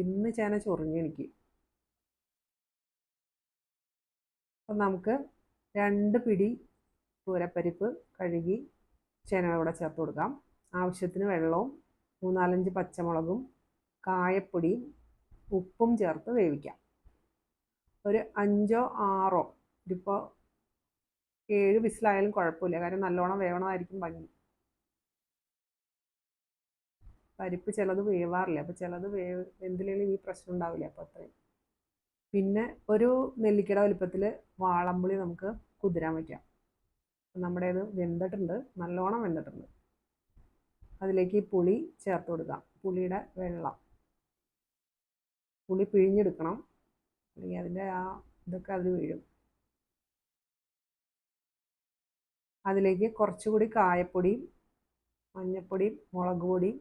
ഇന്ന് ചേന ചൊറിഞ്ഞു എനിക്ക്. അപ്പം നമുക്ക് 2 പിടി തൂരപ്പരിപ്പ് കഴുകി ചേനയുടെ ചേർത്ത് കൊടുക്കാം. ആവശ്യത്തിന് വെള്ളവും 3-4 പച്ചമുളകും കായപ്പൊടിയും ഉപ്പും ചേർത്ത് വേവിക്കാം. ഒരു 5-6 ഇതിപ്പോൾ 7 വിസിലായാലും കുഴപ്പമില്ല, കാര്യം നല്ലോണം വേവണമായിരിക്കും ഭംഗി. പരിപ്പ് ചിലത് വേവാറില്ല, അപ്പോൾ ചിലത് വെന്തില്ലെങ്കിലും ഈ പ്രശ്നം ഉണ്ടാവില്ല. അപ്പോൾ അത്രയും. പിന്നെ ഒരു നെല്ലിക്കയുടെ വലുപ്പത്തിൽ വാളംപുളി നമുക്ക് കുതിരാൻ വയ്ക്കാം. നമ്മുടേത് വെന്തിട്ടുണ്ട്, നല്ലോണം വെന്തിട്ടുണ്ട്. അതിലേക്ക് പുളി ചേർത്ത് കൊടുക്കാം. പുളിയുടെ വെള്ളം, പുളി പിഴിഞ്ഞെടുക്കണം, അല്ലെങ്കിൽ അതിൻ്റെ ഇതൊക്കെ അതിൽ വീഴും. അതിലേക്ക് കുറച്ചുകൂടി കായപ്പൊടിയും മഞ്ഞൾപ്പൊടിയും മുളക് പൊടിയും